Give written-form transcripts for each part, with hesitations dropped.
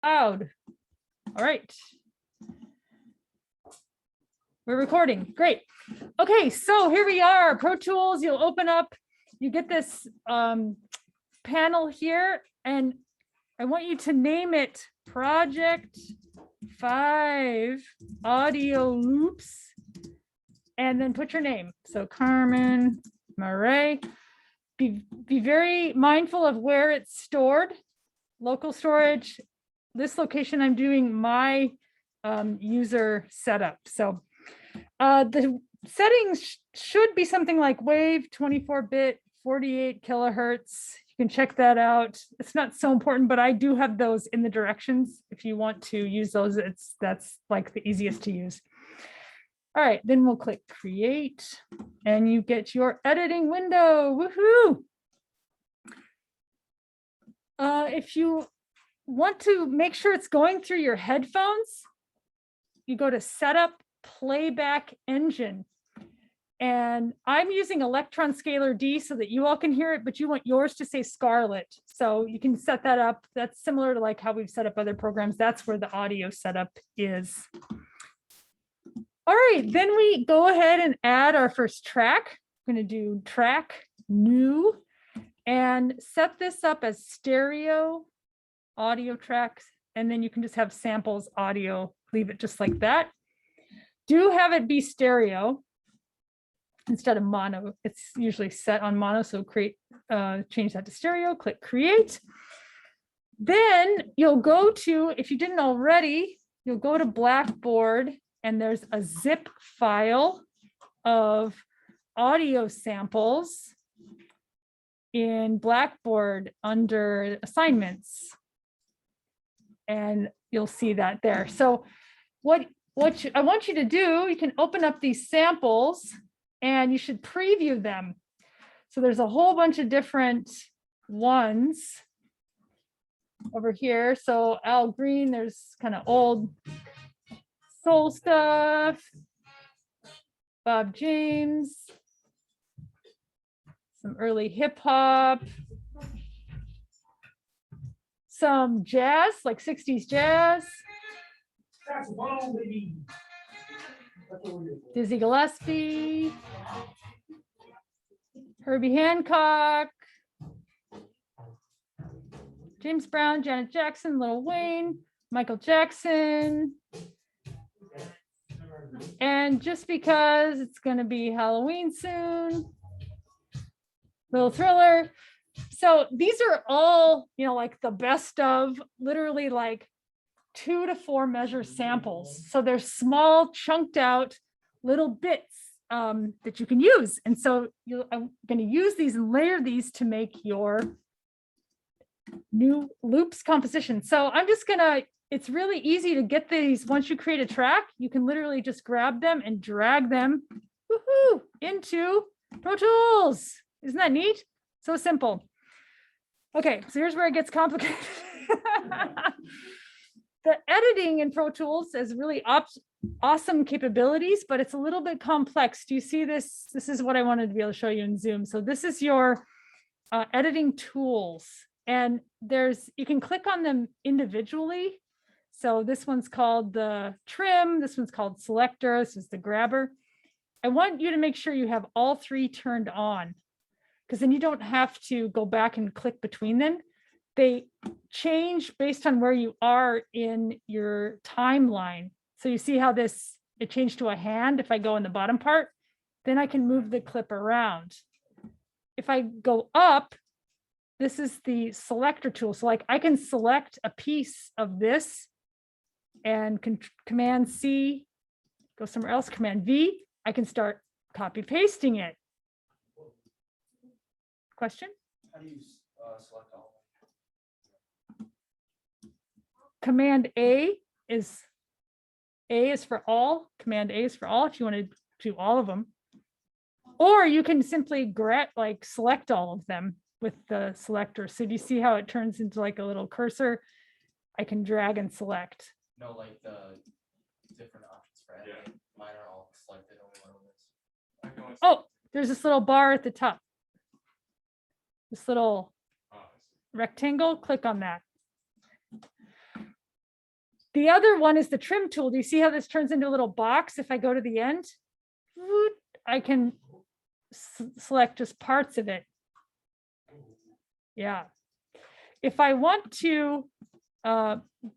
loud. All right. We're recording. Great. Okay, so here we are. Pro Tools. You'll open up. You get this panel here, and I want you to name it Project 5 Audio Loops, and then put your name. So Carmen Murray. Be very mindful of where it's stored. Local storage. This location, I'm doing my user setup. So the settings should be something like Wave 24-bit, 48 kilohertz. You can check that out. It's not so important, but I do have those in the directions. If you want to use those, that's like the easiest to use. All right, then we'll click create and you get your editing window. Woohoo! If you want to make sure it's going through your headphones, you go to setup playback engine. And I'm using Electron Scalar D so that you all can hear it, but you want yours to say Scarlett. So you can set that up. That's similar to like how we've set up other programs. That's where the audio setup is. All right, then we go ahead and add our first track. I'm going to do track new and set this up as stereo audio tracks. And then you can just have samples audio, leave it just like that. Do have it be stereo instead of mono. It's usually set on mono, so change that to stereo, click create. Then you'll go to, if you didn't already, you'll go to Blackboard and there's a zip file of audio samples in Blackboard under assignments. And you'll see that there. So what I want you to do, you can open up these samples and you should preview them. So there's a whole bunch of different ones over here. So Al Green, there's kind of old soul stuff. Bob James, some early hip hop, some jazz, like 60s jazz. Dizzy Gillespie, Herbie Hancock, James Brown, Janet Jackson, Lil Wayne, Michael Jackson. And just because it's going to be Halloween soon, Little Thriller. So these are all, like the best of, literally like 2 to 4 measure samples. So they're small, chunked out little bits that you can use. And so I'm going to use these and layer these to make your new loops composition. So I'm just going to, it's really easy to get these. Once you create a track, you can literally just grab them and drag them into Pro Tools. Isn't that neat? So simple. Okay, so here's where it gets complicated. The editing in Pro Tools has really awesome capabilities, but it's a little bit complex. Do you see this? This is what I wanted to be able to show you in Zoom. So this is your editing tools, and you can click on them individually. So this one's called the trim. This one's called selector. This is the grabber. I want you to make sure you have all 3 turned on, because then you don't have to go back and click between them. They change based on where you are in your timeline. So you see how it changed to a hand. If I go in the bottom part, then I can move the clip around. If I go up, this is the selector tool. So like I can select a piece of this and Command C, go somewhere else, Command V, I can start copy pasting it. Question? How do you select all? Command A is for all. Command A is for all if you want to do all of them. Or you can simply select all of them with the selector. So do you see how it turns into like a little cursor? I can drag and select. No, like the different options for editing. Yeah. Mine are all selected. Only one of this. Oh, there's this little bar at the top. This little rectangle, click on that. The other one is the trim tool. Do you see how this turns into a little box? If I go to the end, I can select just parts of it. Yeah. If I want to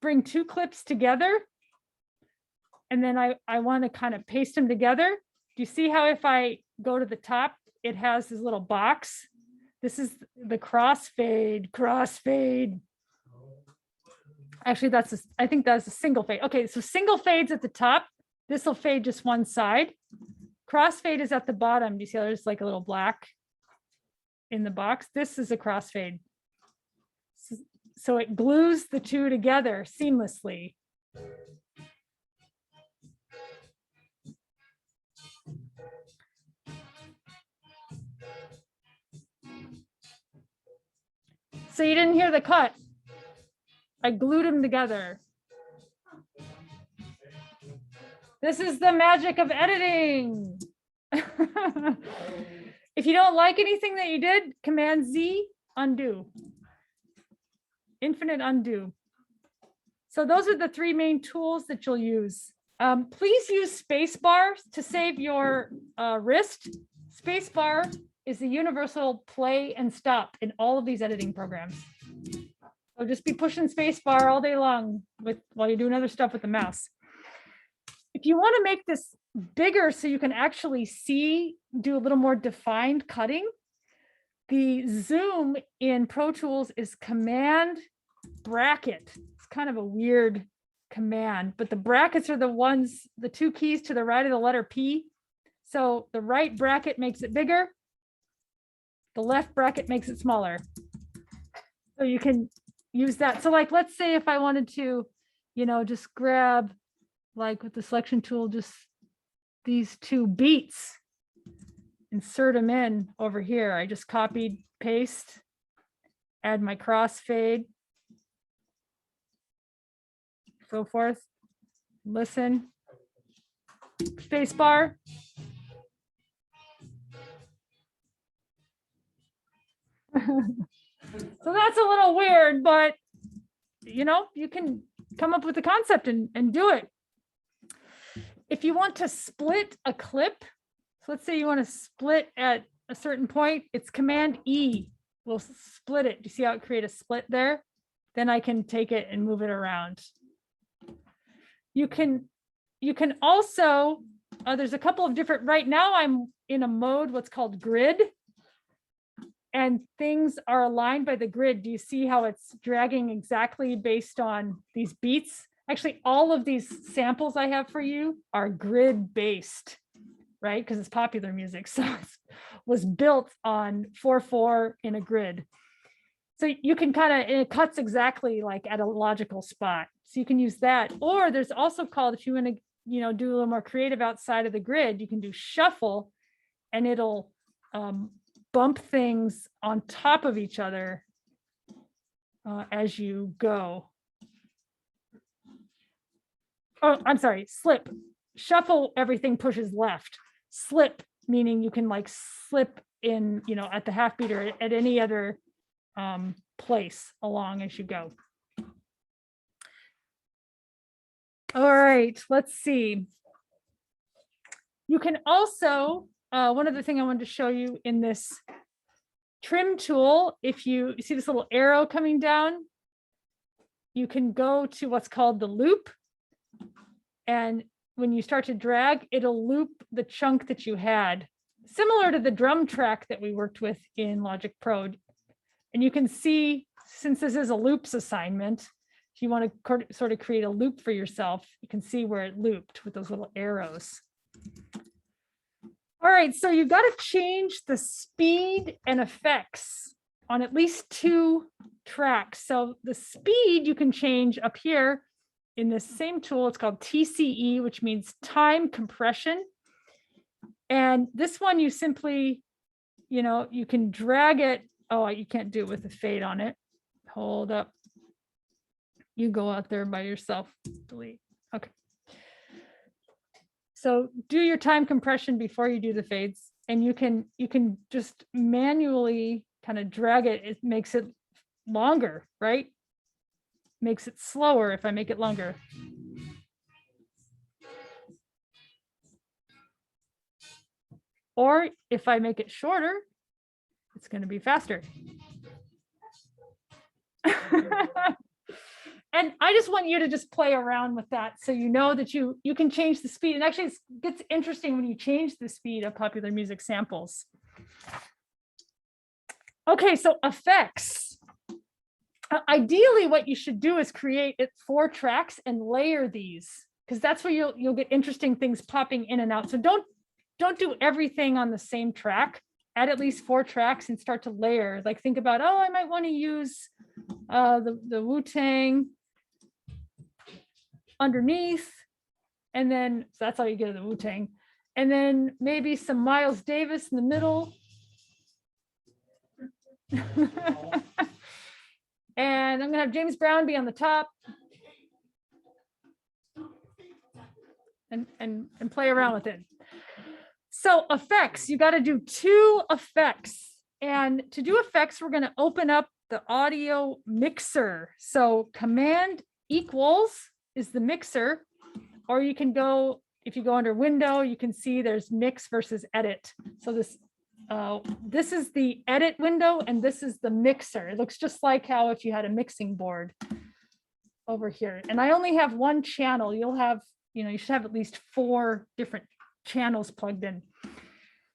bring two clips together, and then I want to kind of paste them together, do you see how if I go to the top, it has this little box? This is the crossfade. Actually, I think that's a single fade. Okay, so single fades at the top. This will fade just one side. Crossfade is at the bottom. Do you see how there's like a little black in the box? This is a crossfade. So it glues the two together seamlessly. So you didn't hear the cut. I glued them together. This is the magic of editing. If you don't like anything that you did, Command Z, undo. Infinite undo. So those are the three main tools that you'll use. Please use spacebar to save your wrist. Spacebar is the universal play and stop in all of these editing programs. So just be pushing spacebar all day long while you're doing other stuff with the mouse. If you want to make this bigger so you can actually see, do a little more defined cutting, the zoom in Pro Tools is Command bracket. It's kind of a weird command, but the brackets are the two keys to the right of the letter P. So the right bracket makes it bigger. The left bracket makes it smaller. So you can use that. So like, let's say if I wanted to, just grab like with the selection tool, just these two beats, insert them in over here. I just copied, paste, add my crossfade, so forth. Listen, spacebar. So that's a little weird, but you can come up with the concept and do it. If you want to split a clip, so let's say you want to split at a certain point, it's Command E will split it. Do you see how it create a split there? Then I can take it and move it around. You can also, there's a couple of different, right now I'm in a mode, what's called grid. And things are aligned by the grid. Do you see how it's dragging exactly based on these beats? Actually, all of these samples I have for you are grid based, right? Because it's popular music. So it was built on 4/4 in a grid. So you can it cuts exactly like at a logical spot. So you can use that. Or there's also called, if you want to, do a little more creative outside of the grid, you can do shuffle and it'll bump things on top of each other as you go. Oh, I'm sorry, slip. Shuffle, everything pushes left. Slip, meaning you can like slip in, at the half beat or at any other place along as you go. All right, let's see. You can also, one other thing I wanted to show you in this trim tool, if you see this little arrow coming down, you can go to what's called the loop. And when you start to drag, it'll loop the chunk that you had, similar to the drum track that we worked with in Logic Pro. And you can see, since this is a loops assignment, if you want to sort of create a loop for yourself, you can see where it looped with those little arrows. All right, so you've got to change the speed and effects on at least 2 tracks. So the speed you can change up here in this same tool. It's called TCE, which means time compression. And this one you simply, you can drag it. Oh, you can't do it with a fade on it. Hold up. You go out there by yourself. Delete. Okay. So do your time compression before you do the fades, and you can just manually kind of drag it. It makes it longer, right? makes it slower if I make it longer. Or if I make it shorter, it's going to be faster. And I just want you to just play around with that so you know that you can change the speed. And actually, it gets interesting when you change the speed of popular music samples. Okay, so effects. Ideally, what you should do is create 4 tracks and layer these, because that's where you'll get interesting things popping in and out. So don't do everything on the same track. Add at least 4 tracks and start to layer. Like think about, oh, I might want to use the Wu-Tang underneath, and then so that's how you get the Wu-Tang, and then maybe some Miles Davis in the middle. And I'm gonna have James Brown be on the top, and play around with it. So effects, you got to do 2 effects, and to do effects, we're going to open up the audio mixer. So Command equals is the mixer, or you can go, if you go under window, you can see there's mix versus edit. So this is the edit window and this is the mixer. It looks just like how if you had a mixing board over here. And I only have 1 channel. You'll have, you should have at least 4 different channels plugged in.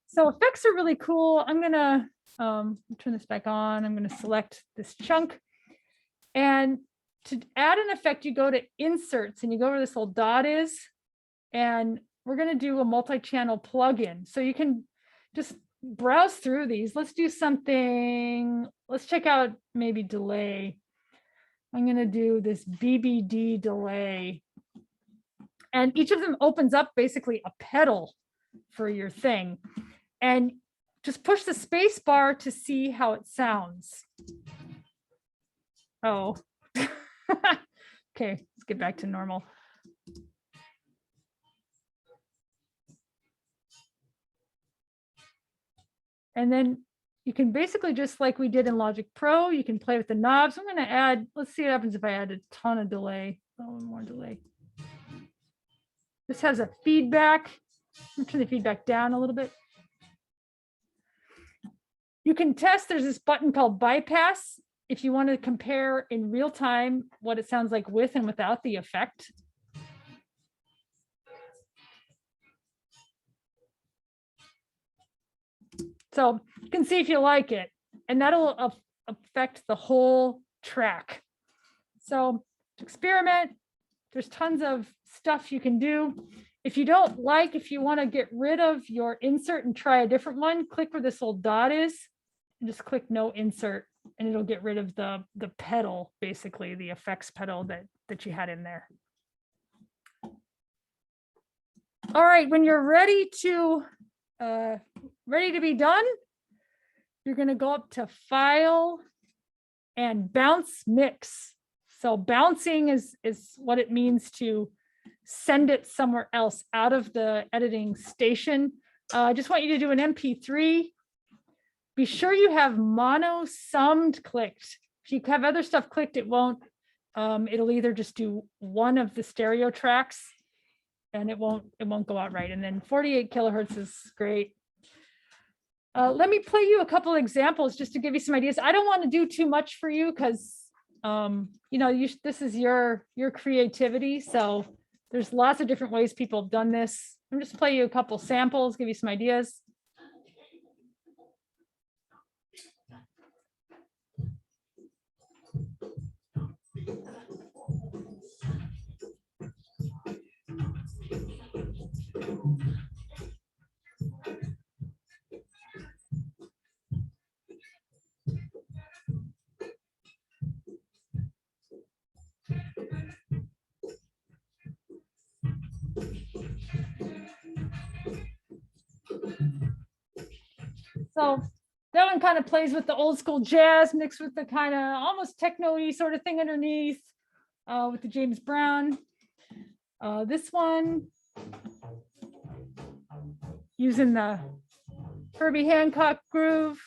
So effects are really cool. I'm gonna turn this back on. I'm gonna select this chunk. And to add an effect, you go to inserts and you go where this little dot is, and we're going to do a multi-channel plugin. So you can just browse through these. Let's do something. Let's check out maybe delay. I'm going to do this BBD delay. And each of them opens up basically a pedal for your thing. And just push the space bar to see how it sounds. Oh. Okay, let's get back to normal. And then you can basically, just like we did in Logic Pro, you can play with the knobs. I'm going to add, let's see what happens if I add a ton of delay. Oh, more delay. This has a feedback. I'm turn the feedback down a little bit. You can test, there's this button called bypass. If you want to compare in real time what it sounds like with and without the effect. So you can see if you like it, and that'll affect the whole track. So to experiment, there's tons of stuff you can do. If you don't like, if you want to get rid of your insert and try a different one, click where this little dot is and just click no insert. And it'll get rid of the pedal, basically the effects pedal that you had in there. All right, when you're ready to be done, you're going to go up to File and Bounce Mix. So bouncing is what it means to send it somewhere else out of the editing station. I just want you to do an MP3. Be sure you have mono summed clicked. If you have other stuff clicked, it won't. It'll either just do one of the stereo tracks, and it won't go out right. And then 48 kilohertz is great. Let me play you a couple examples just to give you some ideas. I don't want to do too much for you because this is your creativity. So there's lots of different ways people have done this. I'm just play you a couple samples, give you some ideas. So that one kind of plays with the old school jazz mixed with the kind of almost techno-y sort of thing underneath with the James Brown. This one using the Herbie Hancock groove.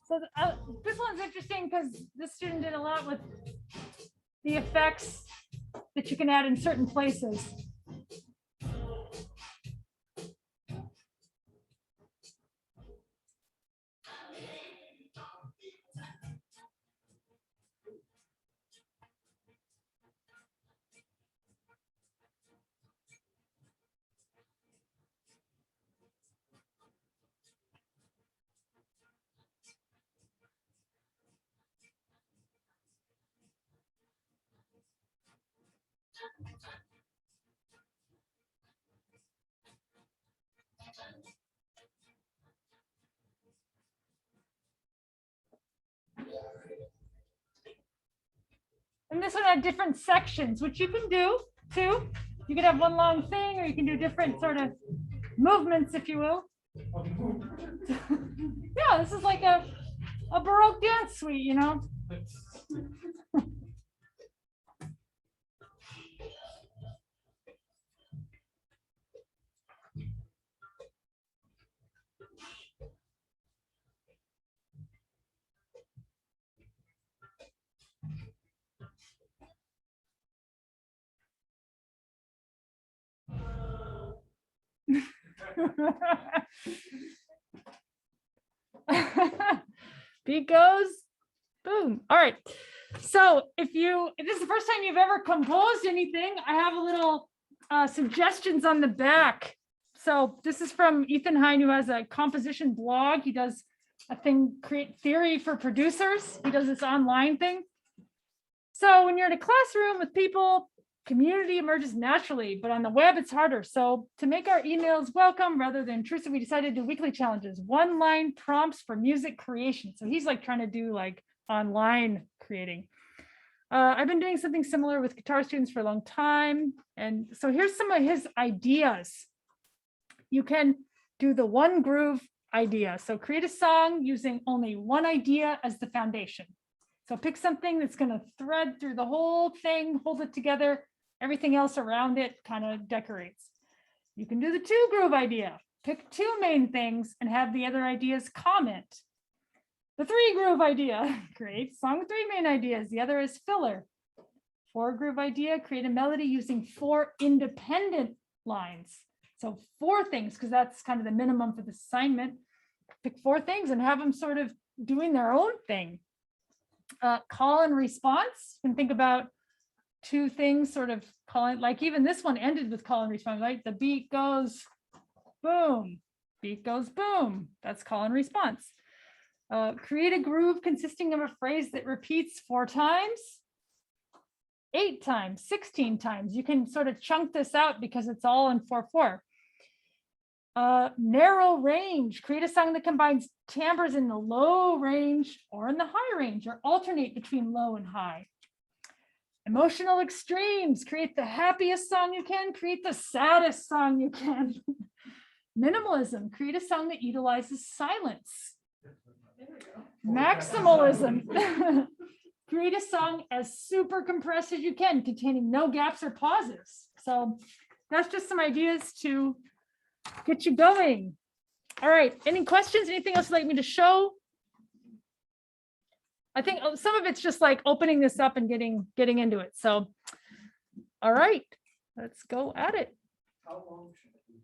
So this one's interesting because this student did a lot with the effects that you can add in certain places. And this one had different sections, which you can do too. You could have one long thing, or you can do different sort of movements, if you will. Yeah, this is like a Baroque dance suite, you know. Beat goes, boom. All right. So if this is the first time you've ever composed anything, I have a little suggestions on the back. So this is from Ethan Hine, who has a composition blog. He does a thing, Create Theory for Producers. He does this online thing. So when you're in a classroom with people, community emerges naturally, but on the web, it's harder. So to make our emails welcome rather than intrusive, we decided to do weekly challenges, 1-line prompts for music creation. So he's like trying to do like online creating. I've been doing something similar with guitar students for a long time. And so here's some of his ideas. You can do the one groove idea. So create a song using only one idea as the foundation. So pick something that's going to thread through the whole thing, hold it together. Everything else around it kind of decorates. You can do the 2 groove idea. Pick 2 main things and have the other ideas comment. The 3 groove idea, create song with 3 main ideas. The other is filler. 4 groove idea, create a melody using 4 independent lines. So 4 things, because that's kind of the minimum for the assignment. Pick 4 things and have them sort of doing their own thing. Call and response. You can think about 2 things sort of calling, like even this one ended with call and response, right? The beat goes boom, beat goes boom. That's call and response. Create a groove consisting of a phrase that repeats 4 times, 8 times, 16 times. You can sort of chunk this out because it's all in 4/4. Narrow range, create a song that combines timbres in the low range or in the high range, or alternate between low and high. Emotional extremes, create the happiest song you can, create the saddest song you can. Minimalism, create a song that utilizes silence. Maximalism, create a song as super compressed as you can, containing no gaps or pauses. So that's just some ideas to get you going. All right, any questions? Anything else you'd like me to show? I think some of it's just like opening this up and getting into it. So, all right, let's go at it. How long should